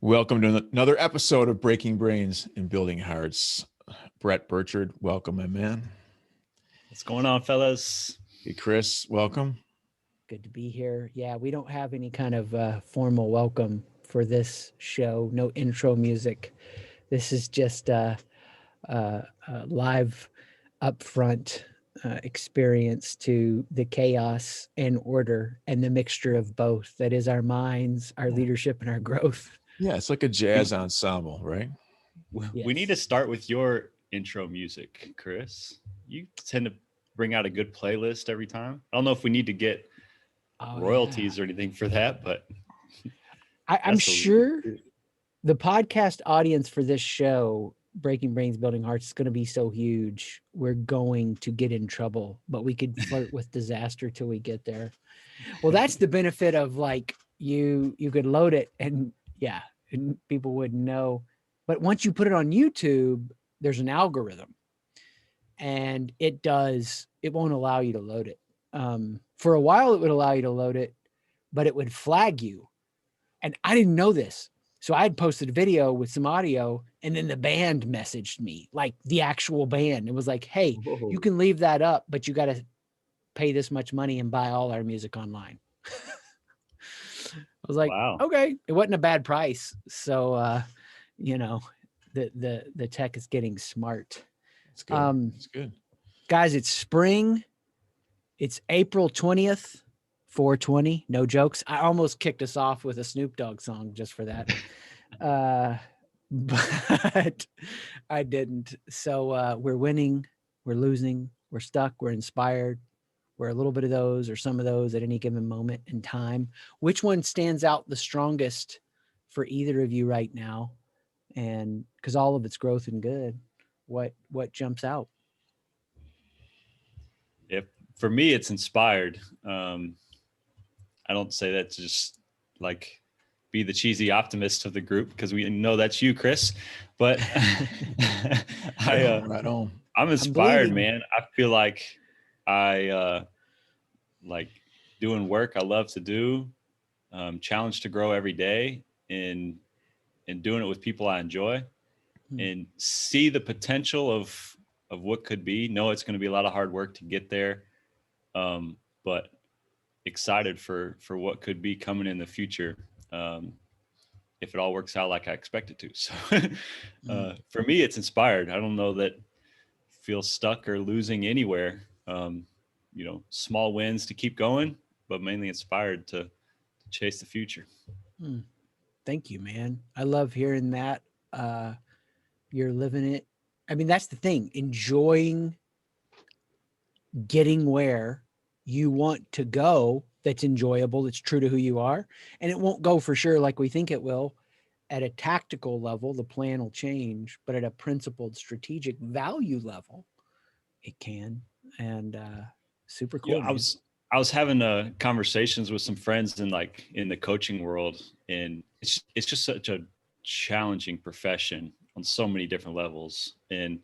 Welcome to another episode of Breaking Brains and Building Hearts. Bret Burchard, welcome, my man. What's going on, fellas? Hey, Chris, welcome. Good to be here. Yeah, we don't have any kind of formal welcome for this show. No intro music. This is just a live, upfront experience to the chaos and order and the mixture of both. That is our minds, our leadership, and our growth. Yeah, it's like a jazz ensemble, right? We need to start with your intro music, Chris. You tend to bring out a good playlist every time. I don't know if we need to get royalties or anything for that, but I'm sure the podcast audience for this show, Breaking Brains, Building Hearts, is going to be so huge. We're going to get in trouble, but we could flirt with disaster till we get there. Well, that's the benefit of like you could load it and people wouldn't know. But once you put it on YouTube, there's an algorithm and it won't allow you to load it. For a while, it would allow you to load it, but it would flag you. And I didn't know this. So I had posted a video with some audio and then the band messaged me, like the actual band. It was like, hey, you can leave that up, but you got to pay this much money and buy all our music online. I was like, wow. Okay, it wasn't a bad price. So, the tech is getting smart. It's good. It's good. Guys, it's spring. It's April 20th, 420. No jokes. I almost kicked us off with a Snoop Dogg song just for that. But I didn't. So we're winning, we're losing, we're stuck, we're inspired. We're a little bit of those or some of those at any given moment in time. Which one stands out the strongest for either of you right now? And because all of it's growth and good, what jumps out? Yeah, for me, it's inspired. I don't say that to just like be the cheesy optimist of the group because we know that's you, Chris. But I'm inspired, man. I feel like I like doing work I love to do, challenged to grow every day and doing it with people I enjoy and see the potential of what could be. Know it's going to be a lot of hard work to get there, but excited for what could be coming in the future if it all works out like I expect it to. So for me, it's inspired. I don't know that I feel stuck or losing anywhere. Small wins to keep going, but mainly inspired to chase the future. Thank you, man. I love hearing that. You're living it. I mean, that's the thing, enjoying getting where you want to go. That's enjoyable. That's true to who you are. And it won't go for sure like we think it will. At a tactical level, the plan will change, but at a principled strategic value level, it can. And super cool. Yeah, I was having conversations with some friends in the coaching world, and it's just such a challenging profession on so many different levels, and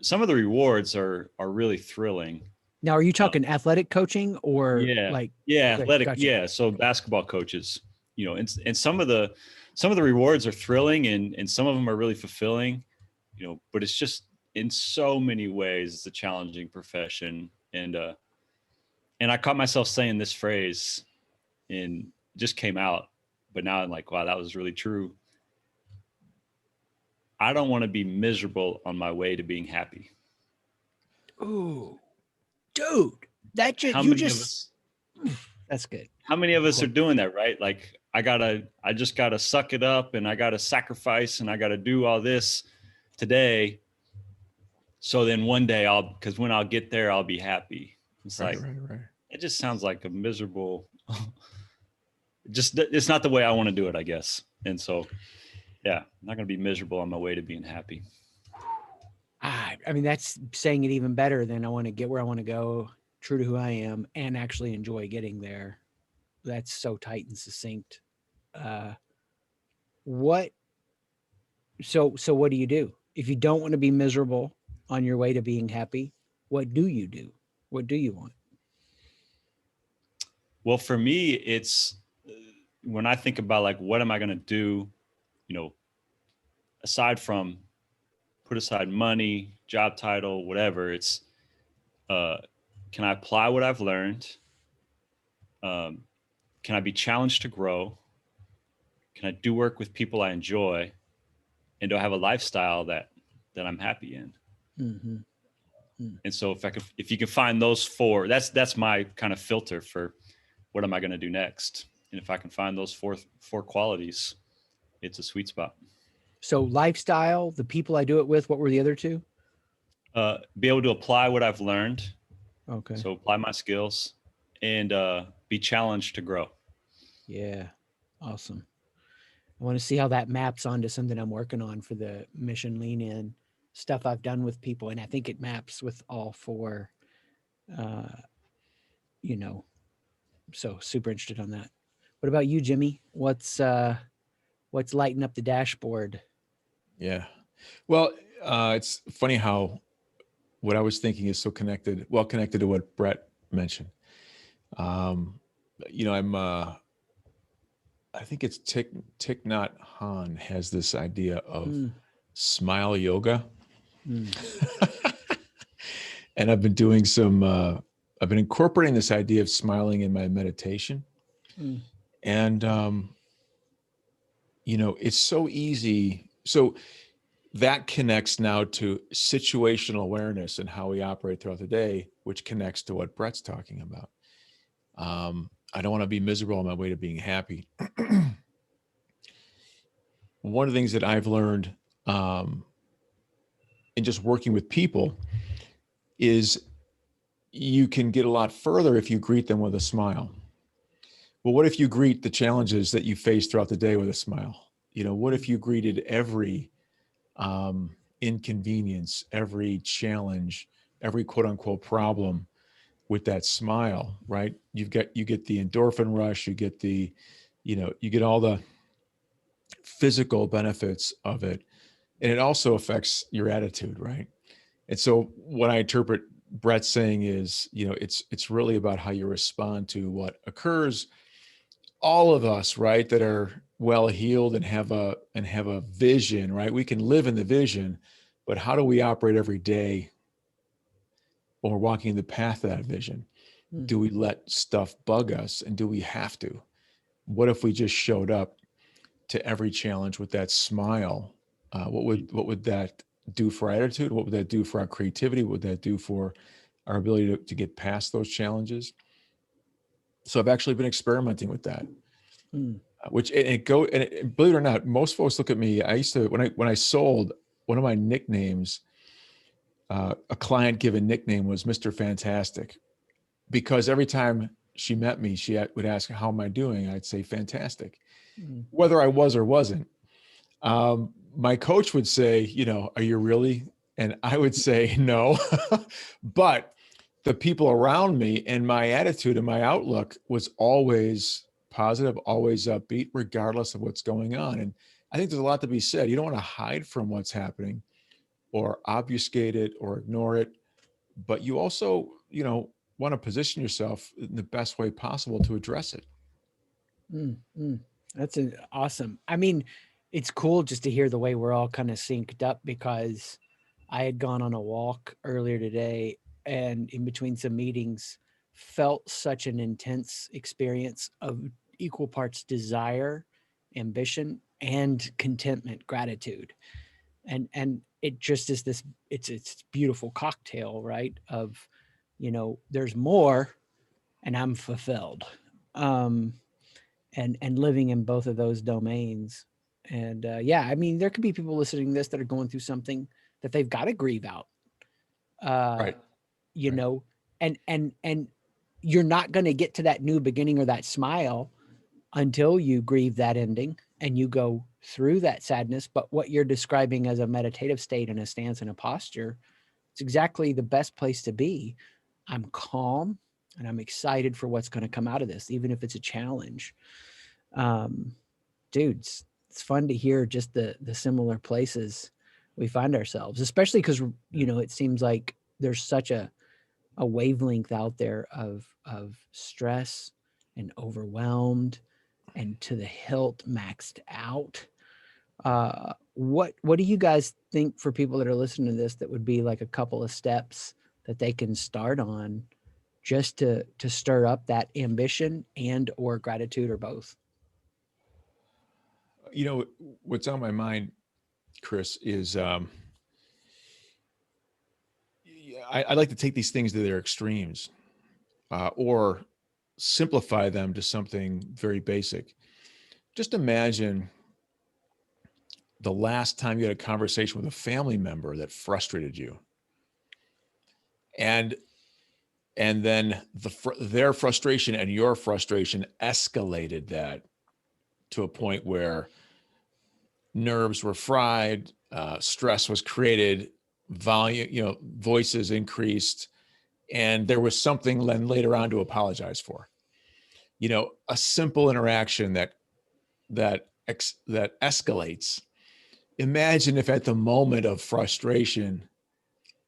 some of the rewards are really thrilling. Now, are you talking athletic coaching or athletic? Gotcha. Yeah. So basketball coaches, and some of the rewards are thrilling and some of them are really fulfilling, but it's just in so many ways, it's a challenging profession. And I caught myself saying this phrase and it just came out, but now I'm like, wow, that was really true. I don't want to be miserable on my way to being happy. Ooh, dude, that's good. How many of us are doing that, right? Like I just gotta suck it up and I gotta sacrifice and I gotta do all this today. So then one day because when I'll get there, I'll be happy. It's right. It just sounds like a miserable, it's not the way I want to do it, I guess. And so, yeah, I'm not going to be miserable on my way to being happy. I mean, that's saying it even better than I want to get where I want to go, true to who I am, and actually enjoy getting there. That's so tight and succinct. So what do you do? If you don't want to be miserable on your way to being happy, what do you do? What do you want? Well, for me, it's when I think about like, what am I going to do aside from put aside money, job title, whatever, it's, can I apply what I've learned? Can I be challenged to grow? Can I do work with people I enjoy? And do I have a lifestyle that I'm happy in? Mm-hmm. And so if you can find those four, that's my kind of filter for what am I going to do next. And if I can find those four qualities, it's a sweet spot. So lifestyle, the people I do it with, what were the other two? Be able to apply what I've learned. Okay. So apply my skills and be challenged to grow. Yeah. Awesome. I want to see how that maps onto something I'm working on for the Mission Lean In stuff I've done with people. And I think it maps with all four, so super interested on that. What about you, Jimmy? What's lighting up the dashboard? Yeah. Well, it's funny how what I was thinking is so connected to what Bret mentioned. I think it's Thich Nhat Hanh has this idea of smile yoga. And I've been doing I've been incorporating this idea of smiling in my meditation. And, it's so easy. So that connects now to situational awareness and how we operate throughout the day, which connects to what Bret's talking about. I don't want to be miserable on my way to being happy. One of the things that I've learned in just working with people is you can get a lot further if you greet them with a smile. Well, what if you greet the challenges that you face throughout the day with a smile? What if you greeted every inconvenience, every challenge, every quote unquote problem with that smile, right? You get the endorphin rush, you get you get all the physical benefits of it. And it also affects your attitude, right? And so what I interpret Bret saying is, it's really about how you respond to what occurs. All of us, right, that are well-heeled and have a vision, right? We can live in the vision, but how do we operate every day when we're walking the path of that vision? Do we let stuff bug us, and do we have to? What if we just showed up to every challenge with that smile? What would that do for our attitude? What would that do for our creativity? What would that do for our ability to get past those challenges? So I've actually been experimenting with that, which believe it or not, most folks look at me. I used to, when I sold, one of my nicknames, a client given nickname was Mr. Fantastic, because every time she met me, she would ask, how am I doing? I'd say fantastic, whether I was or wasn't. My coach would say, are you really? And I would say no, but the people around me and my attitude and my outlook was always positive, always upbeat, regardless of what's going on. And I think there's a lot to be said. You don't want to hide from what's happening or obfuscate it or ignore it, but you also, want to position yourself in the best way possible to address it. That's awesome. I mean, it's cool just to hear the way we're all kind of synced up, because I had gone on a walk earlier today, and in between some meetings felt such an intense experience of equal parts desire, ambition, and contentment, gratitude. And it just is this, it's beautiful cocktail, right? Of, there's more and I'm fulfilled. And living in both of those domains. And I mean, there could be people listening to this that are going through something that they've got to grieve out. Right. And you're not going to get to that new beginning or that smile until you grieve that ending and you go through that sadness. But what you're describing as a meditative state and a stance and a posture, it's exactly the best place to be. I'm calm and I'm excited for what's going to come out of this, even if it's a challenge. Dudes, it's fun to hear just the similar places we find ourselves, especially because, it seems like there's such a wavelength out there of stress and overwhelmed and to the hilt maxed out. What do you guys think for people that are listening to this that would be like a couple of steps that they can start on just to stir up that ambition and or gratitude or both? You know, what's on my mind, Chris, is I like to take these things to their extremes, or simplify them to something very basic. Just imagine the last time you had a conversation with a family member that frustrated you, and then their frustration and your frustration escalated that to a point where nerves were fried, stress was created, volume, voices increased, and there was something then later on to apologize for. A simple interaction that escalates. Imagine if at the moment of frustration,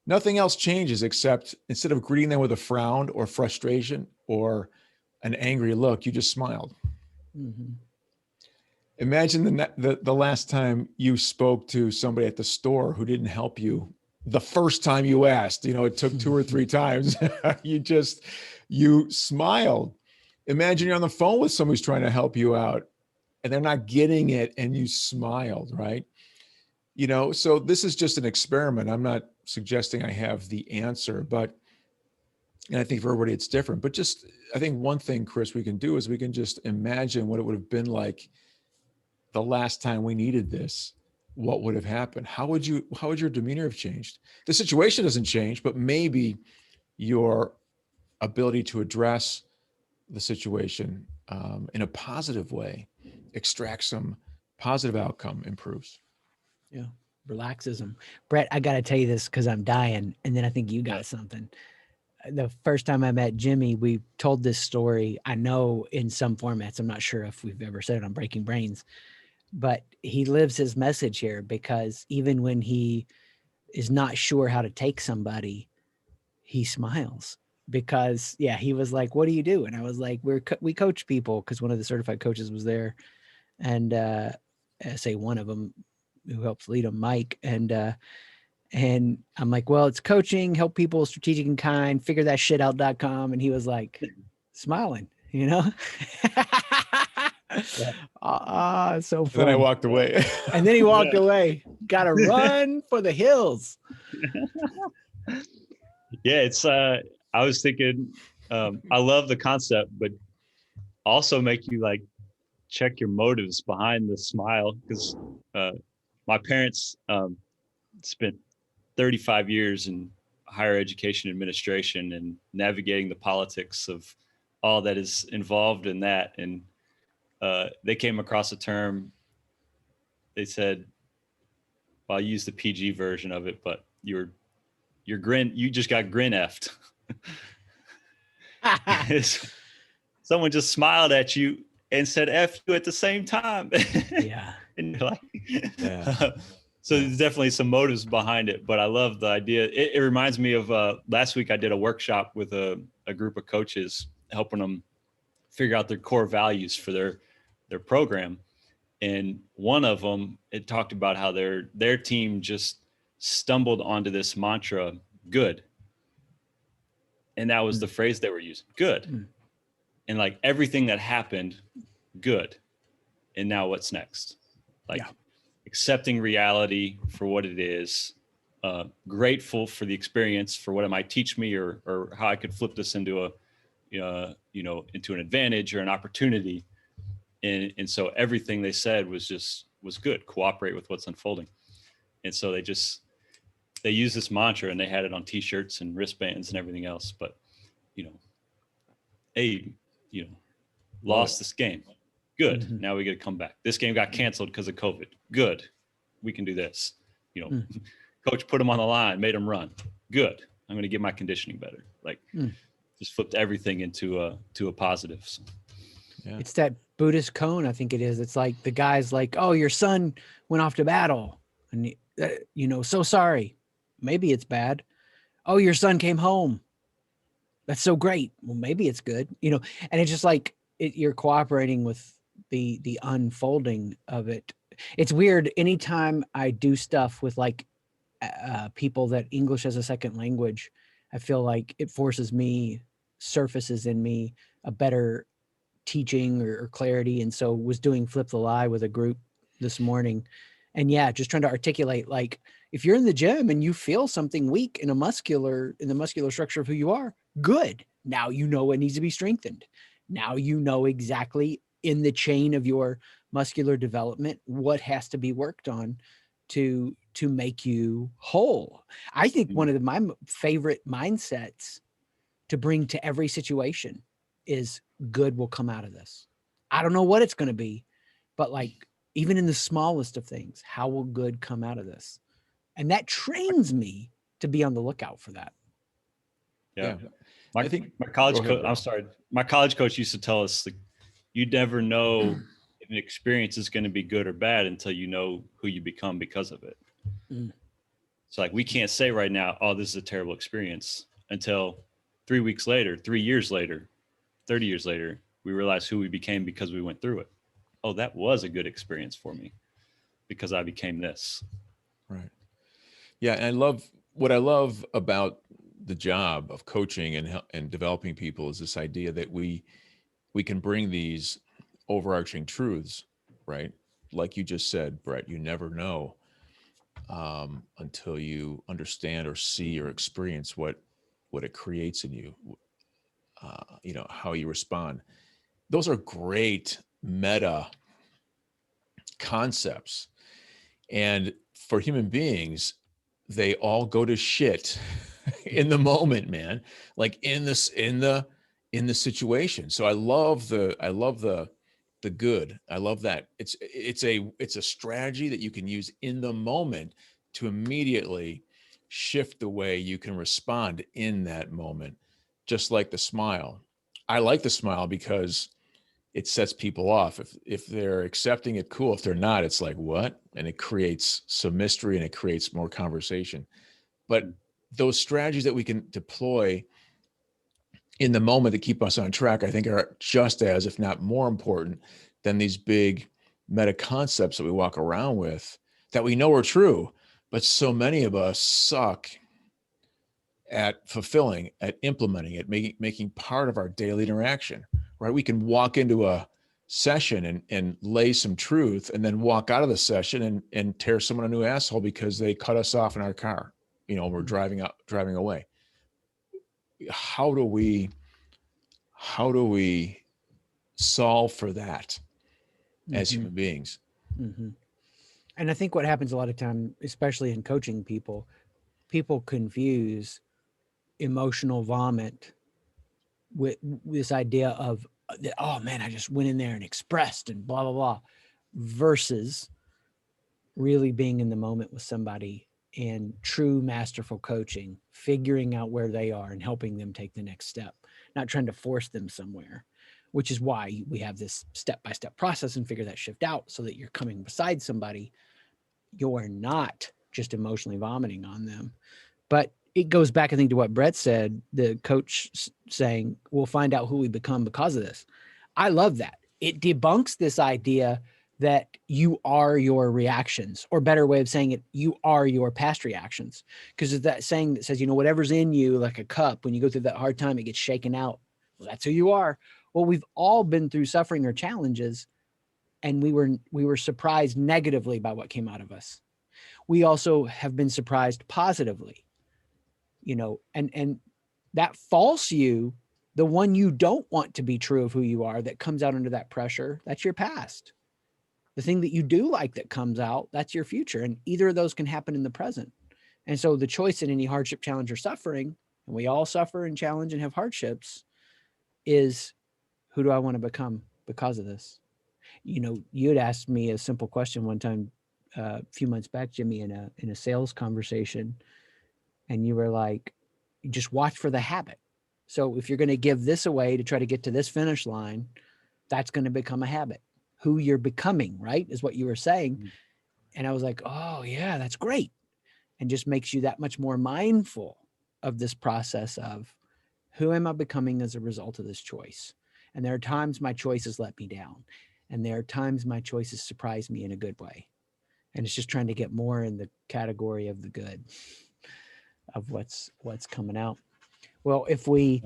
nothing else changes except instead of greeting them with a frown or frustration or an angry look, you just smiled. Mm-hmm. Imagine the last time you spoke to somebody at the store who didn't help you the first time you asked. It took 2 or 3 times. you smiled. Imagine you're on the phone with someone who's trying to help you out and they're not getting it and you smiled, right? So this is just an experiment. I'm not suggesting I have the answer, and I think for everybody it's different. But I think one thing, Chris, we can do is we can just imagine what it would have been like the last time we needed this. What would have happened? How would your demeanor have changed? The situation doesn't change, but maybe your ability to address the situation in a positive way, extract some positive outcome, improves. Yeah. Relaxes them. Bret, I got to tell you this because I'm dying. And then I think you got something. The first time I met Jimmy, we told this story. I know in some formats, I'm not sure if we've ever said it on Breaking Brains, but he lives his message here because even when he is not sure how to take somebody, he smiles because he was like, what do you do? And I was like, we coach people because one of the certified coaches was there. And I say one of them who helps lead them, Mike. And I'm like, well, it's coaching, help people, strategic and kind, figure that shit out.com. And he was like smiling, so fun. Then I walked away. And then he walked away. Got to run for the hills. Yeah, it's I was thinking I love the concept, but also make you like check your motives behind the smile, because my parents spent 35 years in higher education administration and navigating the politics of all that is involved in that. And they came across a term. They said, well, I'll use the PG version of it, but your grin, you just got grin effed. Someone just smiled at you and said F you at the same time. Yeah. And you're like, so there's definitely some motives behind it, but I love the idea. It reminds me of last week I did a workshop with a group of coaches, helping them figure out their core values for their program. And one of them, it talked about how their team just stumbled onto this mantra, good. And that was the phrase they were using, good. And like everything that happened, good. And now what's next? Like accepting reality for what it is, grateful for the experience, for what it might teach me, or how I could flip this into into an advantage or an opportunity. And so everything they said was good. Cooperate with what's unfolding. And so they use this mantra, and they had it on t-shirts and wristbands and everything else. But, lost this game. Good. Mm-hmm. Now we get to come back. This game got canceled because of COVID. Good. We can do this. Coach put them on the line, made them run. Good. I'm going to get my conditioning better. Like just flipped everything into a positive. So, yeah. It's that Buddhist cone. I think it is. It's like the guy's like, oh, your son went off to battle and so sorry. Maybe it's bad. Oh, your son came home. That's so great. Well, maybe it's good, and it's just like you're cooperating with the unfolding of it. it's weird. Anytime I do stuff with like people that English as a second language, I feel like it surfaces in me a better teaching or clarity. And so was doing Flip the Lie with a group this morning. And yeah, just trying to articulate, like, if you're in the gym and you feel something weak in the muscular structure of who you are, good. Now you know it needs to be strengthened. Now you know exactly in the chain of your muscular development what has to be worked on to make you whole. I think one of my favorite mindsets to bring to every situation is good will come out of this. I don't know what it's going to be, but like, even in the smallest of things, how will good come out of this? And that trains me to be on the lookout for that. Yeah. My college coach, I'm sorry. My college coach used to tell us, like, you never know if an experience is going to be good or bad until you know who you become because of it. So like, we can't say right now, oh, this is a terrible experience, until 3 weeks later, 3 years later, 30 years later, we realize who we became because we went through it. Oh, that was a good experience for me because I became this. Right. Yeah. And what I love about the job of coaching and developing people is this idea that we can bring these overarching truths, right? Like you just said, Brett, you never know until you understand or see or experience what it creates in you, how you respond. Those are great meta concepts. And for human beings, they all go to shit in the moment, man, like in the situation. So I love the good. I love that. It's a strategy that you can use in the moment to immediately shift the way you can respond in that moment. Just like the smile. I like the smile because it sets people off. If they're accepting it, cool. If they're not, it's like, what? And it creates some mystery and it creates more conversation. But those strategies that we can deploy in the moment to keep us on track, I think, are just as, if not more important than these big meta concepts that we walk around with that we know are true, but so many of us suck at fulfilling, at implementing it, making part of our daily interaction, right? We can walk into a session and lay some truth and then walk out of the session and tear someone a new asshole because they cut us off in our car, we're driving away. How do we solve for that as human beings? And I think what happens a lot of time, especially in coaching people confuse emotional vomit with this idea of, oh man, I just went in there and expressed and blah, blah, blah, versus really being in the moment with somebody and true masterful coaching, figuring out where they are and helping them take the next step, not trying to force them somewhere, which is why we have this step-by-step process and figure that shift out so that you're coming beside somebody. You're not just emotionally vomiting on them. But it goes back, I think, to what Brett said, the coach saying, we'll find out who we become because of this. I love that. It debunks this idea that you are your reactions, or better way of saying it, you are your past reactions. Because of that saying that says, whatever's in you, like a cup, when you go through that hard time, it gets shaken out. Well, that's who you are. Well, we've all been through suffering or challenges, and we were surprised negatively by what came out of us. We also have been surprised positively, and that false you, the one you don't want to be true of who you are, that comes out under that pressure, that's your past. The thing that you do like that comes out, that's your future. And either of those can happen in the present. And so the choice in any hardship, challenge, or suffering, and we all suffer and challenge and have hardships, is who do I want to become because of this? You had asked me a simple question one time, a few months back, Jimmy, in a sales conversation. And you were like, just watch for the habit. So if you're going to give this away to try to get to this finish line, that's going to become a habit. Who you're becoming, right, is what you were saying. And I was like, oh yeah, that's great. And just makes you that much more mindful of this process of, who am I becoming as a result of this choice? And there are times my choices let me down. And there are times my choices surprise me in a good way. And it's just trying to get more in the category of the good, of what's coming out. Well, if we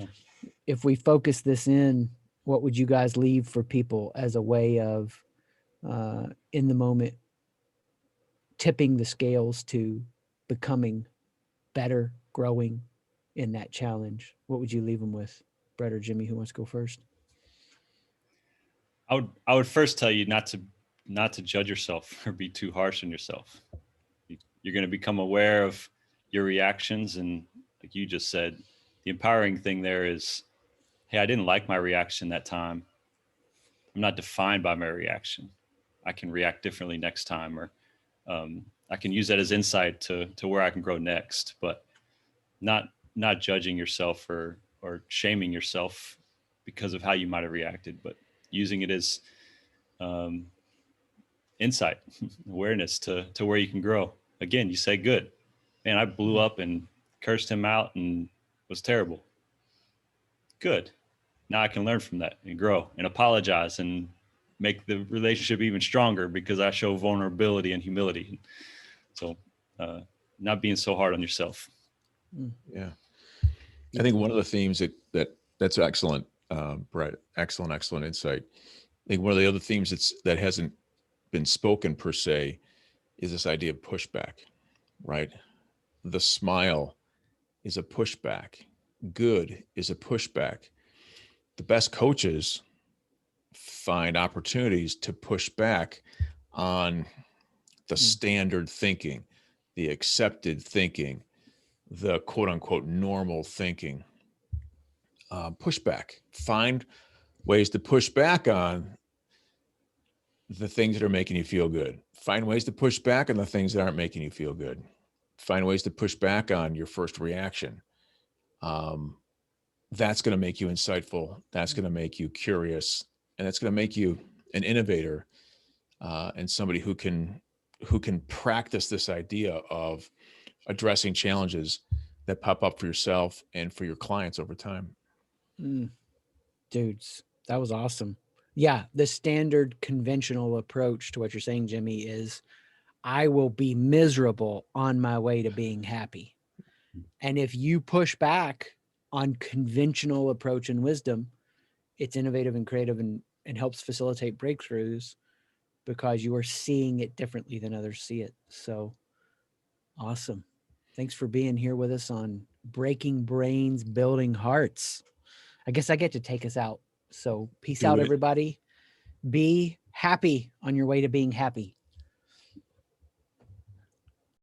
focus this in, what would you guys leave for people as a way of in the moment tipping the scales to becoming better, growing in that challenge? What would you leave them with? Bret or Jimmy, who wants to go first? I would first tell you not to judge yourself or be too harsh on yourself. You're going to become aware of your reactions, and like you just said, the empowering thing there is, hey, I didn't like my reaction that time. I'm not defined by my reaction. I can react differently next time, or I can use that as insight to where I can grow next. But not judging yourself or shaming yourself because of how you might have reacted, but using it as insight, awareness to where you can grow. Again, you say, good, man, I blew up and cursed him out and was terrible. Good. Now I can learn from that and grow and apologize and make the relationship even stronger because I show vulnerability and humility. So not being so hard on yourself. Yeah. I think one of the themes that's excellent, Bret, excellent insight. I think one of the other themes that hasn't been spoken per se is this idea of pushback, right? The smile is a pushback. Good is a pushback. The best coaches find opportunities to push back on the standard thinking, the accepted thinking, the quote unquote normal thinking. Pushback. Find ways to push back on the things that are making you feel good. Find ways to push back on the things that aren't making you feel good. Find ways to push back on your first reaction. That's going to make you insightful. That's going to make you curious, and that's going to make you an innovator and somebody who can practice this idea of addressing challenges that pop up for yourself and for your clients over time. Dudes, that was awesome. Yeah, the standard conventional approach to what you're saying, Jimmy, is I will be miserable on my way to being happy. And if you push back on conventional approach and wisdom, it's innovative and creative and helps facilitate breakthroughs because you are seeing it differently than others see it. So awesome. Thanks for being here with us on Breaking Brains, Building Hearts. I guess I get to take us out. So peace out, everybody. Be happy on your way to being happy.